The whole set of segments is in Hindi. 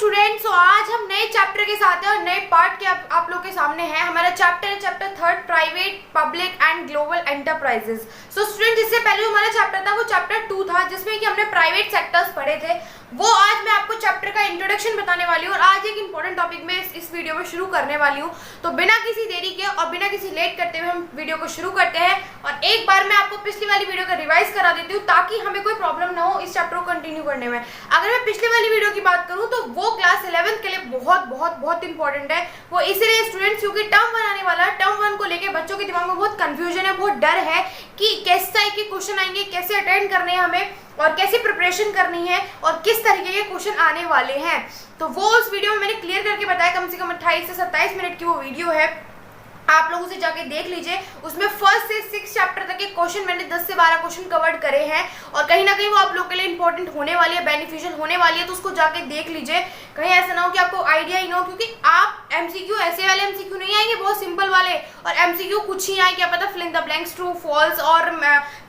स्टूडेंट्स, आज हम नए चैप्टर के साथ हैं और नए पार्ट के आप लोग के सामने है। हमारा चैप्टर है chapter 3 private public and global enterprises. So student, इससे पहले जो हमारा चैप्टर था वो चैप्टर 2 था, जिसमें कि हमने प्राइवेट सेक्टर्स पढ़े थे। वो आज मैं आपको चैप्टर का इंट्रोडक्शन बताने वाली हूँ और आज एक इंपॉर्टेंट टॉपिक में इस वीडियो में शुरू करने वाली हूँ। तो बिना किसी देरी के और बिना किसी लेट करते हुए हम वीडियो को शुरू करते हैं। और एक बार मैं आपको पिछली वाली वीडियो का रिवाइज करा देती हूँ ताकि हमें कोई प्रॉब्लम ना हो इस चैप्टर को कंटिन्यू करने में। अगर मैं पिछली वाली वीडियो की बात करूँ तो वो क्लास 11th के लिए बहुत बहुत बहुत इंपॉर्टेंट है। वो इसलिए स्टूडेंट्स क्योंकि टर्म 1 आने वाला है। टर्म 1 को लेकर बच्चों के दिमाग में बहुत कंफ्यूजन है, बहुत डर है कि किस टाइप के क्वेश्चन आएंगे, कैसे अटेंड करने हैं हमें और कैसे प्रिपरेशन करनी है और किस तरीके के क्वेश्चन आने वाले हैं। तो वो उस वीडियो में मैंने क्लियर करके बताया। कम से कम 28 से 27 मिनट की वो वीडियो है, आप लोग उसे जाके देख लीजिए। उसमें फर्स्ट से 6 चैप्टर तक के क्वेश्चन मैंने 10 से 12 क्वेश्चन कवर करे हैं और कहीं ना कहीं वो आप लोग के लिए इंपॉर्टेंट होने वाली है, बेनिफिशियल होने वाली है। तो उसको जाके देख लीजिए, कहीं ऐसा ना हो कि आपको आइडिया ही ना हो, क्योंकि आप एमसीक्यू ऐसे वाले एमसीक्यू नहीं आएंगे बहुत सिंपल वाले, और एमसीक्यू कुछ ही आए, क्या पता fill in the blanks, true false और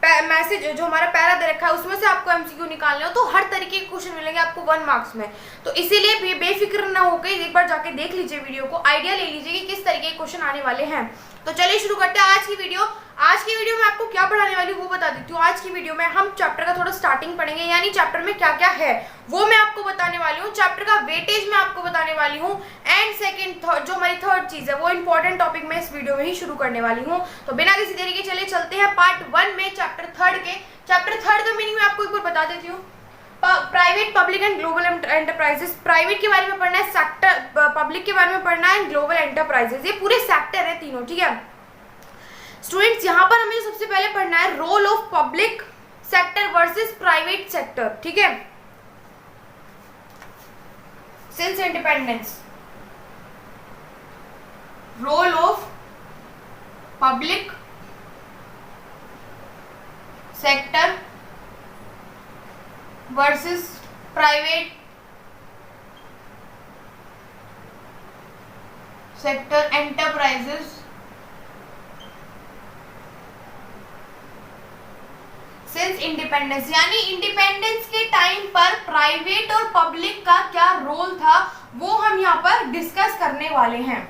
मैसेज जो हमारा पैरा दे रखा है उसमें से आपको एमसीक्यू निकालने हो। तो हर तरीके के क्वेश्चन मिलेंगे आपको 1 मार्क्स में। तो इसीलिए बेफिक्र ना होकर एक बार जाके देख लीजिए वीडियो को, आइडिया ले लीजिए कि किस तरीके के क्वेश्चन आने वाले हैं। तो चलिए शुरू करते हैं आज की वीडियो। आज की वीडियो में आपको क्या पढ़ाने वाली हूँ वो बता देती हूँ। आज की वीडियो में हम चैप्टर का थोड़ा स्टार्टिंग पढ़ेंगे, यानी चैप्टर में क्या क्या है वो मैं आपको बताने वाली हूँ। चैप्टर का वेटेज मैं आपको बताने वाली हूँ एंड सेकंड जो हमारी थर्ड चीज है वो इंपॉर्टेंट टॉपिक में इस वीडियो में ही शुरू करने वाली हूँ। तो बिना किसी देरी के चलिए चलते हैं पार्ट 1 में चैप्टर 3 के। चैप्टर 3 का मीनिंग मैं आपको एक बार बता देती हूँ। Private public and global enterprises, private के बारे में पढ़ना है, सेक्टर पब्लिक के बारे में पढ़ना है, ग्लोबल एंटरप्राइजेस, ये पूरे सेक्टर है तीनों, ठीक है स्टूडेंट्स। यहाँ पर हमें सबसे पहले पढ़ना है role of public sector versus private sector, ठीक है, since independence. Role of public sector versus private sector enterprises since independence, यानी इंडिपेंडेंस के टाइम पर प्राइवेट और पब्लिक का क्या रोल था वो हम यहाँ पर डिस्कस करने वाले हैं।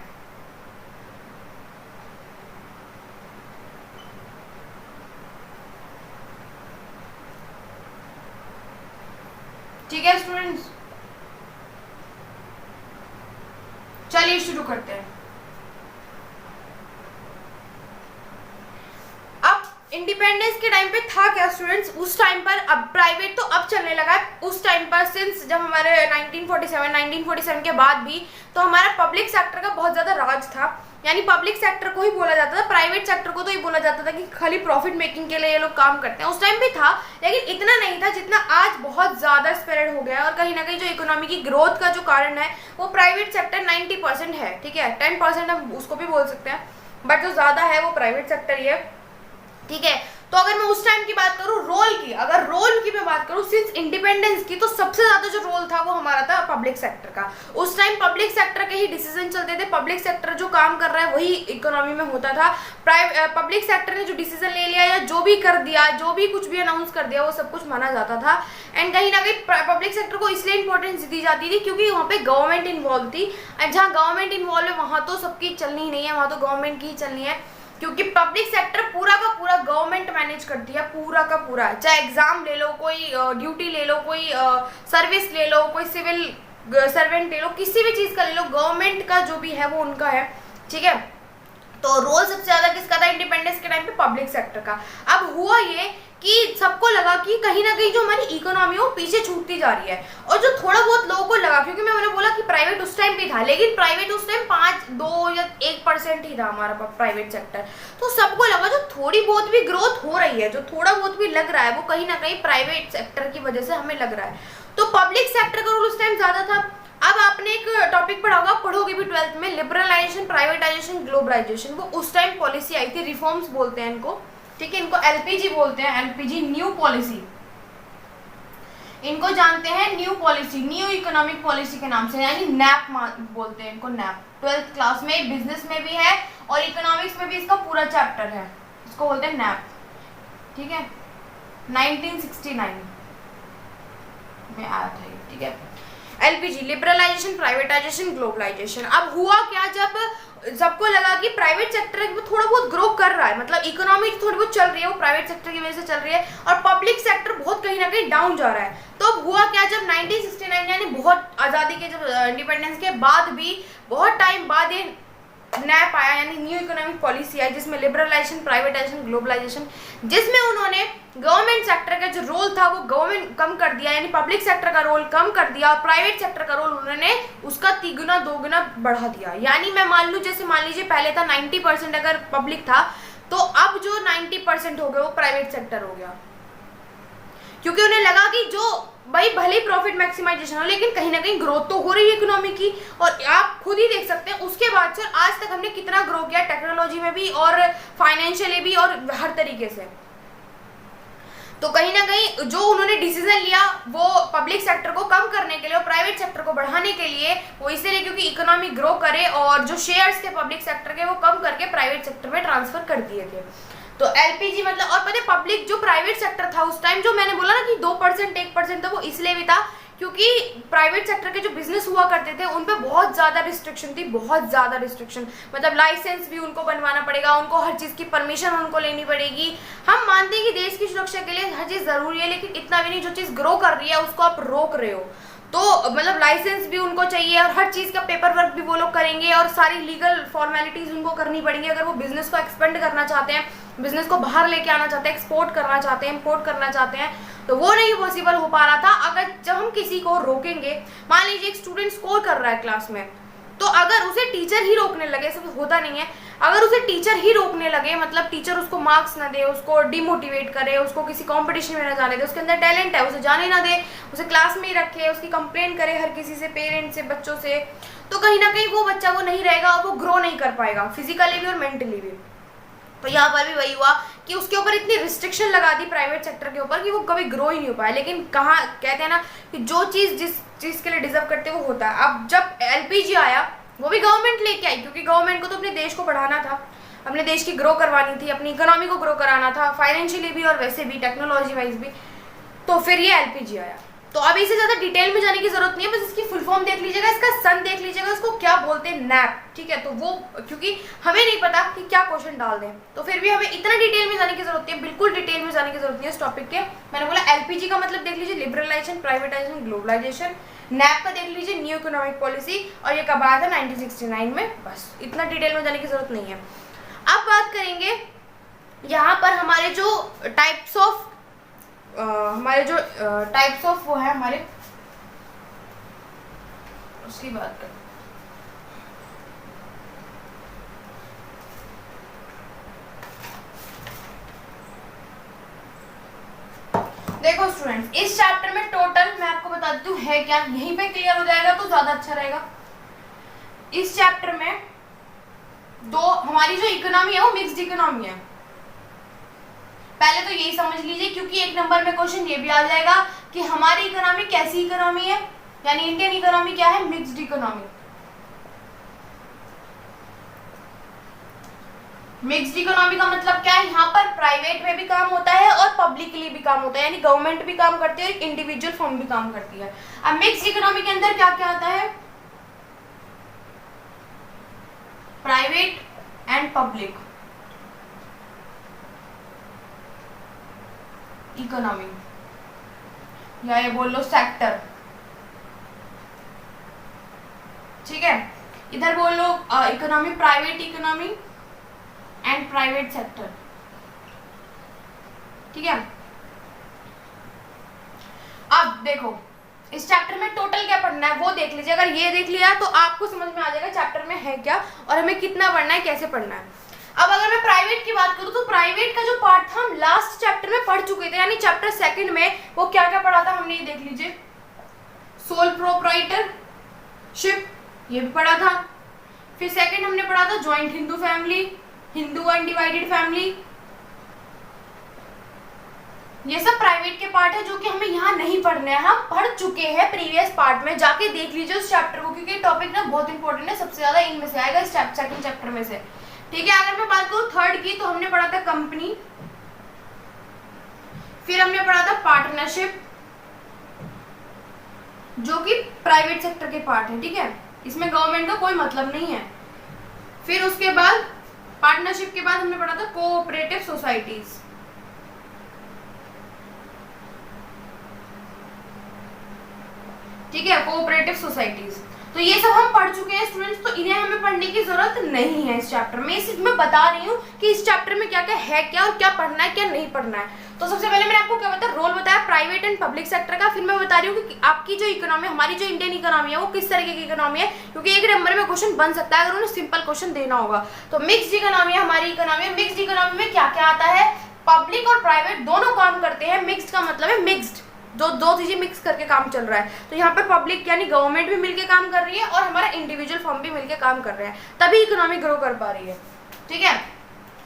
ठीक है स्टूडेंट्स, चलिए शुरू करते हैं। इंडिपेंडेंस के टाइम पे था क्या स्टूडेंट्स, उस टाइम पर, अब प्राइवेट तो अब चलने लगा है, उस टाइम पर सिंस जब हमारे 1947 के बाद भी तो हमारा पब्लिक सेक्टर का बहुत ज्यादा राज था। यानी पब्लिक सेक्टर को ही बोला जाता था, प्राइवेट सेक्टर को तो ये बोला जाता था कि खाली प्रॉफिट मेकिंग के लिए ये लोग काम करते हैं। उस टाइम भी था लेकिन इतना नहीं था जितना आज बहुत ज्यादा स्प्रेड हो गया है। और कहीं ना कहीं जो इकोनॉमी की ग्रोथ का जो कारण है वो प्राइवेट सेक्टर 90% है, ठीक है, 10% हम उसको भी बोल सकते हैं, बट जो ज्यादा है वो प्राइवेट सेक्टर ही है, ठीक है। तो अगर मैं उस टाइम की बात करूं रोल की, अगर रोल की मैं बात करूं सिंस इंडिपेंडेंस की, तो सबसे ज्यादा जो रोल था वो हमारा था पब्लिक सेक्टर का। उस टाइम पब्लिक सेक्टर के ही डिसीजन चलते थे, पब्लिक सेक्टर जो काम कर रहा है वही इकोनॉमी में होता था। पब्लिक सेक्टर ने जो डिसीजन ले लिया या जो भी कर दिया, जो भी कुछ भी अनाउंस कर दिया वो सब कुछ माना जाता था। एंड कहीं ना कहीं पब्लिक सेक्टर को इसलिए इंपॉर्टेंस दी जाती थी क्योंकि वहाँ पे गवर्नमेंट इन्वॉल्व थी। एंड जहाँ गवर्नमेंट इन्वॉल्व है वहाँ तो सबकी चलनी ही नहीं है, वहाँ तो गवर्नमेंट की ही चलनी है, क्योंकि पब्लिक सेक्टर पूरा का पूरा गवर्नमेंट मैनेज करती है, पूरा का पूरा। चाहे एग्जाम ले लो, कोई ड्यूटी ले लो, कोई सर्विस ले लो, कोई सिविल सर्वेंट ले लो, किसी भी चीज का ले लो, गवर्नमेंट का जो भी है वो उनका है, ठीक है। तो रोल सबसे ज्यादा किसका था इंडिपेंडेंस के टाइम पे, पब्लिक सेक्टर का। अब हुआ ये कि सबको लगा कि कहीं ना कहीं जो हमारी इकोनॉमी है वो पीछे छूटती जा रही है, और जो थोड़ा बहुत लोगों को लगा, क्योंकि मैंने बोला कि प्राइवेट उस टाइम भी था लेकिन प्राइवेट उस टाइम 2 या 1% ही था हमारा प्राइवेट सेक्टर। तो सबको लगा जो थोड़ी बहुत भी ग्रोथ हो रही है, जो थोड़ा बहुत भी लग रहा है वो कहीं ना कहीं प्राइवेट सेक्टर की वजह से हमें लग रहा है। तो पब्लिक सेक्टर का रोल उस टाइम ज्यादा था। अब आपने एक टॉपिक पढ़ा होगा, पढ़ोगे भी 12th में, लिबरलाइजेशन, प्राइवेटाइजेशन, ग्लोबलाइजेशन। वो उस टाइम पॉलिसी आई थी, रिफॉर्म्स बोलते हैं इनको, ठीक है, इनको एलपीजी बोलते हैं, एलपीजी न्यू पॉलिसी, इनको जानते हैं new policy, new economic policy के नाम से, यानी नैप बोलते हैं इनको, नैप। 12th क्लास में बिजनेस में भी है और इकोनॉमिक्स में भी इसका पूरा चैप्टर है, इसको बोलते हैं नैप, ठीक है। 1969 में आया था, ठीक है। LPG, liberalisation, privatisation, globalisation. अब हुआ क्या, जब सबको लगा कि प्राइवेट सेक्टर थोड़ा बहुत ग्रो कर रहा है, मतलब इकोनॉमी थोड़ी बहुत चल रही है, वो प्राइवेट सेक्टर की वजह से चल रही है, और पब्लिक सेक्टर बहुत कहीं ना कहीं डाउन जा रहा है। तो अब हुआ क्या, जब 1969 यानी बहुत आज़ादी के, जब इंडिपेंडेंस के बाद भी बहुत टाइम बाद ये नैप आया, यानी न्यू इकोनॉमिक पॉलिसी आई, जिसमें लिबरलाइजेशन, प्राइवेटाइजेशन, ग्लोबलाइजेशन, जिसमें उन्होंने गवर्नमेंट सेक्टर का जो रोल था वो गवर्नमेंट कम कर दिया, यानी पब्लिक सेक्टर का रोल कम कर दिया, और प्राइवेट सेक्टर का रोल उन्होंने उसका 3 गुना 2 गुना बढ़ा दिया। यानी मैं मान लूँ, जैसे मान लीजिए पहले था 90% अगर पब्लिक था, तो अब जो 90% हो गया वो प्राइवेट सेक्टर हो गया, क्योंकि उन्हें लगा कि जो भाई भले ही प्रॉफिट मैक्सिमाइजेशन हो, लेकिन कहीं ना कहीं ग्रोथ तो हो रही है इकोनॉमी की। और आप खुद ही देख सकते हैं उसके बाद से आज तक हमने कितना ग्रो किया, टेक्नोलॉजी में भी और फाइनेंशियली भी और हर तरीके से। तो कहीं ना कहीं जो उन्होंने डिसीजन लिया वो पब्लिक सेक्टर को कम करने के लिए और प्राइवेट सेक्टर को बढ़ाने के लिए, वो इसलिए क्योंकि इकोनॉमी ग्रो करे, और जो शेयर्स थे पब्लिक सेक्टर के वो कम करके प्राइवेट सेक्टर में ट्रांसफर कर दिए थे। तो एलपीजी मतलब, और पता है पब्लिक जो प्राइवेट सेक्टर था उस टाइम, जो मैंने बोला ना कि 2% 1% था, वो इसलिए भी था क्योंकि प्राइवेट सेक्टर के जो बिजनेस हुआ करते थे उन पे बहुत ज़्यादा रिस्ट्रिक्शन थी, बहुत ज़्यादा रिस्ट्रिक्शन, मतलब लाइसेंस भी उनको बनवाना पड़ेगा, उनको हर चीज़ की परमिशन उनको लेनी पड़ेगी। हम मानते हैं कि देश की सुरक्षा के लिए हर चीज़ ज़रूरी है, लेकिन इतना भी नहीं, जो चीज़ ग्रो कर रही है उसको आप रोक रहे हो। तो मतलब लाइसेंस भी उनको चाहिए, और हर चीज़ का पेपर वर्क भी वो लोग करेंगे, और सारी लीगल फॉर्मेलिटीज़ उनको करनी पड़ेंगी अगर वो बिज़नेस को एक्सपेंड करना चाहते हैं, बिज़नेस को बाहर लेके आना चाहते हैं, एक्सपोर्ट करना चाहते हैं, इम्पोर्ट करना चाहते हैं। तो वो नहीं पॉसिबल हो पा रहा था। अगर जब हम किसी को रोकेंगे, मान लीजिए एक स्टूडेंट स्कोर कर रहा है क्लास में, तो अगर उसे टीचर ही रोकने लगे, सब होता नहीं है, अगर उसे टीचर ही रोकने लगे, मतलब टीचर उसको मार्क्स ना दे, उसको डिमोटिवेट करे, उसको किसी कंपटीशन में ना जाने दे, उसके अंदर टैलेंट है उसे जाने ना दे, उसे क्लास में ही रखे, उसकी कंप्लेंट करे हर किसी से, पेरेंट्स से, बच्चों से, तो कहीं ना कहीं वो बच्चा वो नहीं रहेगा और वो ग्रो नहीं कर पाएगा फिजिकली भी और मेंटली भी। तो यहाँ पर भी वही हुआ कि उसके ऊपर इतनी रिस्ट्रिक्शन लगा दी प्राइवेट सेक्टर के ऊपर कि वो कभी ग्रो ही नहीं हो पाया। लेकिन कहाँ कहते हैं ना कि जो चीज़ जिस चीज़ के लिए डिजर्व करते हैं वो होता है। अब जब एलपीजी आया वो भी गवर्नमेंट लेके आई, क्योंकि गवर्नमेंट को तो अपने देश को बढ़ाना था, अपने देश की ग्रो करवानी थी, अपनी इकोनॉमी को ग्रो कराना था, फाइनेंशियली भी और वैसे भी टेक्नोलॉजी वाइज भी। तो फिर ये एलपीजी आया। तो अभी से ज़्यादा डिटेल में जाने की जरूरत नहीं है, बस इसकी फुल फॉर्म देख लीजिएगा, इसका सन देख लीजिएगा, उसको क्या बोलते हैं, नैप, ठीक है। तो वो क्योंकि हमें नहीं पता कि क्या क्वेश्चन डाल दें, तो फिर भी हमें इतना डिटेल में जाने की जरूरत नहीं है, बिल्कुल डिटेल में जाने की जरूरत नहीं है इस टॉपिक के। मैंने बोला एलपीजी का मतलब देख लीजिए, लिबरलाइजेशन, प्राइवेटाइजेशन, ग्लोबलाइजेशन। नैप का देख लीजिए, न्यू इकोनॉमिक पॉलिसी, और ये कब आया था 1969 में। बस इतना डिटेल में जाने की जरूरत नहीं है। अब बात करेंगे यहाँ पर हमारे जो टाइप्स ऑफ वो है हमारे, उसकी बात करें। देखो स्टूडेंट्स, इस चैप्टर में टोटल मैं आपको बता देती हूँ है क्या, यहीं पे क्लियर हो जाएगा तो ज्यादा अच्छा रहेगा। इस चैप्टर में दो, हमारी जो इकोनॉमी है वो मिक्स्ड इकोनॉमी है। पहले तो यही समझ लीजिए, क्योंकि एक नंबर में क्वेश्चन ये भी आ जाएगा कि हमारी इकोनॉमी कैसी इकोनॉमी है, यानी इंडियन इकोनॉमी क्या है, मिक्स्ड इकोनॉमी। मिक्स्ड इकोनॉमी का मतलब क्या है, यहाँ पर प्राइवेट में भी काम होता है और पब्लिकली भी काम होता है, यानी गवर्नमेंट भी काम करती है और इंडिविजुअल फर्म भी काम करती है। अब मिक्स्ड इकोनॉमी के अंदर क्या क्या आता है, प्राइवेट एंड पब्लिक इकोनॉमी, या ये बोल लो सेक्टर, ठीक है। इधर बोल लो economy, private economy and private sector, ठीक है। अब देखो इस चैप्टर में टोटल क्या पढ़ना है वो देख लीजिए। अगर ये देख लिया तो आपको समझ में आ जाएगा चैप्टर में है क्या और हमें कितना पढ़ना है, कैसे पढ़ना है। अब अगर मैं प्राइवेट की बात करूं तो प्राइवेट का जो पार्ट था हम लास्ट चैप्टर में पढ़ चुके थे, यानी चैप्टर 2 में वो क्या क्या पढ़ा था हमने, ये देख लीजिए। सोल प्रोप्राइटरशिप ये भी पढ़ा था। फिर सेकंड हमने पढ़ा था joint Hindu family, Hindu undivided family. ये सब प्राइवेट के पार्ट है जो कि हमें यहाँ नहीं पढ़ने हैं, हम पढ़ चुके हैं प्रीवियस पार्ट में, जाके देख लीजिए उस चैप्टर को, क्योंकि टॉपिक ना बहुत इंपॉर्टेंट है, सबसे ज्यादा इनमें से आएगा इस सेकंड चैप्टर में से, ठीक है। अगर मैं बात करूँ थर्ड की तो हमने पढ़ा था कंपनी, फिर हमने पढ़ा था पार्टनरशिप, जो कि प्राइवेट सेक्टर के पार्ट है, ठीक है, इसमें गवर्नमेंट का कोई मतलब नहीं है। फिर उसके बाद पार्टनरशिप के बाद हमने पढ़ा था कोऑपरेटिव सोसाइटीज, ठीक है, कोऑपरेटिव सोसाइटीज। तो ये सब हम पढ़ चुके हैं स्टूडेंट्स, तो इन्हें हमें पढ़ने की जरूरत नहीं है इस चैप्टर में। सिर्फ मैं बता रही हूँ कि इस चैप्टर में क्या क्या है, क्या और क्या पढ़ना है, क्या नहीं पढ़ना है। तो सबसे पहले मैंने आपको क्या बताया, रोल बताया प्राइवेट एंड पब्लिक सेक्टर का। फिर मैं बता रही हूँ कि आपकी जो इकोनॉमी, हमारी जो इंडियन इकोनॉमी है वो किस तरीके की इकोनॉमी है, क्योंकि एक नंबर में क्वेश्चन बन सकता है अगर उन्हें सिंपल क्वेश्चन देना होगा। तो मिक्स्ड इकोनॉमी है हमारी इकोनॉमी। मिक्स्ड इकोनॉमी में क्या क्या आता है, पब्लिक और प्राइवेट दोनों काम करते हैं। मिक्स्ड का मतलब है मिक्स्ड, जो दो चीजें मिक्स करके काम चल रहा है। तो यहाँ पर पब्लिक यानी गवर्नमेंट भी मिलके काम कर रही है और हमारा इंडिविजुअल फर्म भी मिलके काम कर रहे हैं, तभी इकोनॉमी ग्रो कर पा रही है, ठीक है।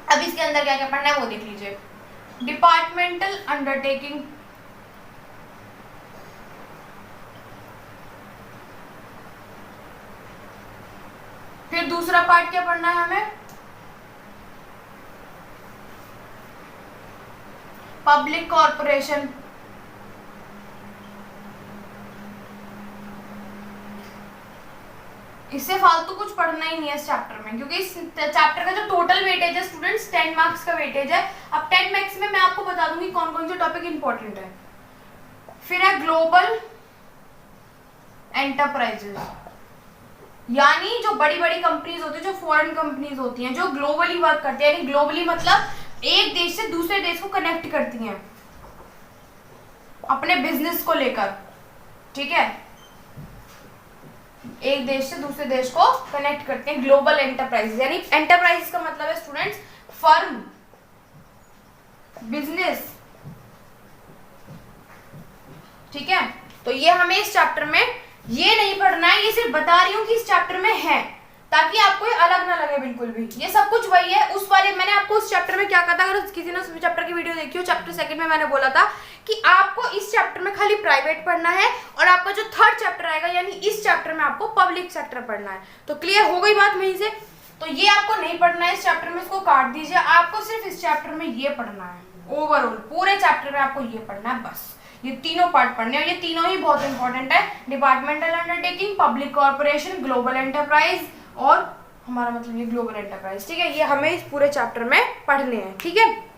अब इसके अंदर क्या क्या पढ़ना है वो देख लीजिए। डिपार्टमेंटल अंडरटेकिंग, फिर दूसरा पार्ट क्या पढ़ना है हमें, पब्लिक कॉर्पोरेशन। इससे फालतू कुछ पढ़ना ही नहीं है इस चैप्टर में, क्योंकि इस चैप्टर का जो टोटल वेटेज है स्टूडेंट्स 10 मार्क्स का वेटेज है। अब 10 मार्क्स में मैं आपको बता दूंगी कौन कौन से टॉपिक इंपॉर्टेंट है। फिर है ग्लोबल एंटरप्राइजेस, यानी जो बड़ी बड़ी कंपनीज होती है, जो फॉरेन कंपनीज होती हैं, जो ग्लोबली वर्क करती है, यानी ग्लोबली मतलब एक देश से दूसरे देश को कनेक्ट करती हैं अपने बिजनेस को लेकर, ठीक है, एक देश से दूसरे देश को कनेक्ट करते हैं, ग्लोबल एंटरप्राइज। यानी एंटरप्राइज का मतलब है स्टूडेंट्स फर्म, बिजनेस, ठीक है। तो ये हमें इस चैप्टर में ये नहीं पढ़ना है, ये सिर्फ बता रही हूँ कि इस चैप्टर में है, ताकि आपको ये अलग ना लगे बिल्कुल भी। ये सब कुछ वही है उस वाले, मैंने आपको उस चैप्टर में क्या कहा था, अगर किसी ने उस चैप्टर की वीडियो देखी हो, चैप्टर सेकंड में मैंने बोला था कि आपको इस चैप्टर में खाली प्राइवेट पढ़ना है और आपका जो थर्ड चैप्टर आएगा यानी इस चैप्टर में आपको पब्लिक सेक्टर पढ़ना है। तो क्लियर हो गई बात वहीं से। तो ये आपको नहीं पढ़ना है इस चैप्टर में, इसको काट दीजिए। आपको सिर्फ इस चैप्टर में ये पढ़ना है, ओवरऑल पूरे चैप्टर में आपको ये पढ़ना है, बस ये तीनों पार्ट पढ़ने हैं और ये तीनों ही बहुत इंपॉर्टेंट है। Departmental undertaking, public corporation, global enterprise और हमारा मतलब ये ग्लोबल एंटरप्राइज, ठीक है। ये हमें इस पूरे चैप्टर में पढ़ने हैं, ठीक है।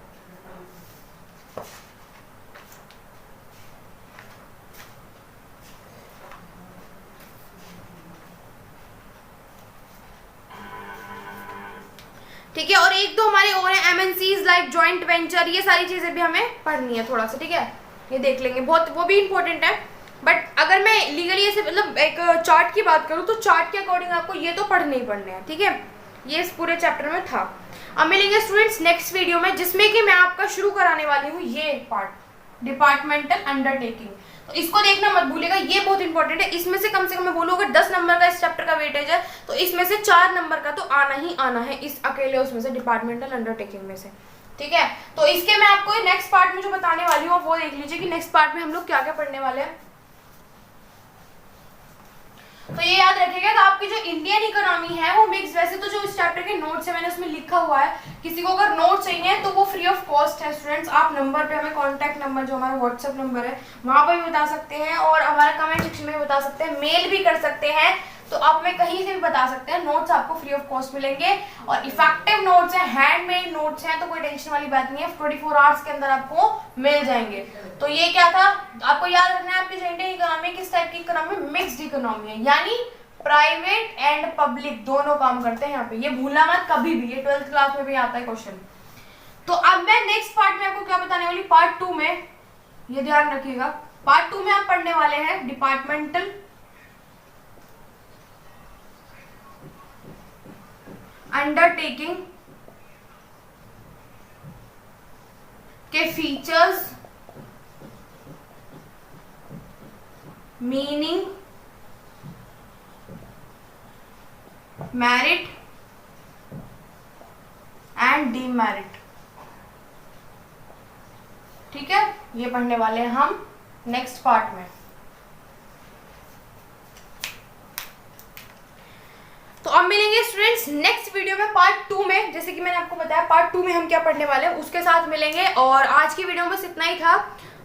ठीक है, और एक दो हमारे और हैं एमएनसीज लाइक जॉइंट वेंचर, ये सारी चीजें भी हमें पढ़नी है थोड़ा सा, ठीक है। ये देख लेंगे, बहुत वो भी इंपॉर्टेंट है। बट अगर मैं लीगली ऐसे मतलब एक चार्ट की बात करूँ तो चार्ट के अकॉर्डिंग आपको ये तो पढ़ने ही पढ़ने हैं, ठीक है। ये इस पूरे चैप्टर में था। अब मिलेंगे स्टूडेंट्स नेक्स्ट वीडियो में, जिसमें कि मैं आपका शुरू कराने वाली हूँ ये पार्ट, डिपार्टमेंटल अंडरटेकिंग। तो इसको देखना मत भूलिएगा, ये बहुत इंपॉर्टेंट है। इसमें से कम मैं बोलूँ अगर 10 नंबर का इस चैप्टर का वेटेज है तो इसमें से 4 नंबर का तो आना ही आना है, इस अकेले उसमें से डिपार्टमेंटल अंडरटेकिंग में से, ठीक है। तो इसके मैं आपको नेक्स्ट पार्ट में जो बताने वाली हूँ वो देख लीजिए कि नेक्स्ट पार्ट में हम लोग क्या क्या पढ़ने वाले हैं। तो ये याद रखिएगा कि आपकी जो इंडियन इकोनॉमी है वो मिक्स, वैसे तो जो इस चैप्टर के नोट्स है मैंने उसमें लिखा हुआ है, किसी को अगर नोट चाहिए तो वो फ्री ऑफ कॉस्ट है स्टूडेंट्स। आप नंबर पे हमें कॉन्टैक्ट नंबर जो हमारा व्हाट्सएप नंबर है वहां पर भी बता सकते हैं और हमारा कमेंट सेक्शन में बता सकते हैं, मेल भी कर सकते हैं। तो आप हमें कहीं से भी बता सकते हैं, नोट्स आपको फ्री ऑफ कॉस्ट मिलेंगे और इफेक्टिव नोट्स हैं, हैंडमेड नोट्स हैं, तो कोई टेंशन वाली बात नहीं है, 24 आवर्स के अंदर आपको मिल जाएंगे। तो ये क्या था आपको याद रखना है, आपकी जो इंडियन इकोनॉमी किस टाइप की इकोनॉमी, मिक्स्ड इकोनॉमी है, यानी प्राइवेट एंड पब्लिक दोनों काम करते हैं यहाँ पे, ये भूलना मत कभी भी, ये 12th क्लास में भी आता है क्वेश्चन। तो अब मैं नेक्स्ट पार्ट में आपको क्या बताने वाली, पार्ट 2 में, ये ध्यान रखिएगा, पार्ट 2 में आप पढ़ने वाले हैं डिपार्टमेंटल अंडरटेकिंग के features, meaning, merit and demerit, ठीक है। ये पढ़ने वाले हैं हम नेक्स्ट पार्ट में। तो अब मिलेंगे स्टूडेंट्स नेक्स्ट वीडियो में पार्ट 2 में, जैसे कि मैंने आपको बताया पार्ट 2 में हम क्या पढ़ने वाले हैं उसके साथ मिलेंगे। और आज की वीडियो में बस इतना ही था।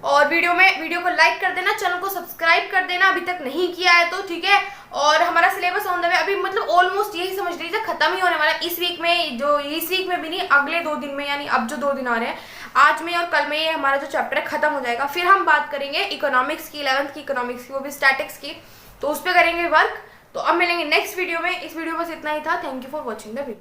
और वीडियो को लाइक कर देना, चैनल को सब्सक्राइब कर देना अभी तक नहीं किया है तो, ठीक है। और हमारा सिलेबस ऑन द वे, अभी मतलब ऑलमोस्ट यही समझ लीजिए खत्म ही होने वाला है इस वीक में, जो इस वीक में भी नहीं, अगले 2 दिन में, यानी अब जो 2 दिन आ रहे हैं, आज में और कल में, ये हमारा जो चैप्टर है खत्म हो जाएगा। फिर हम बात करेंगे इकोनॉमिक्स की, 11th की इकोनॉमिक्स की, वो भी स्टैटिक्स की, तो उस पर करेंगे वर्क। तो अब मिलेंगे नेक्स्ट वीडियो में। इस वीडियो में बस इतना ही था। Thank you for watching the video.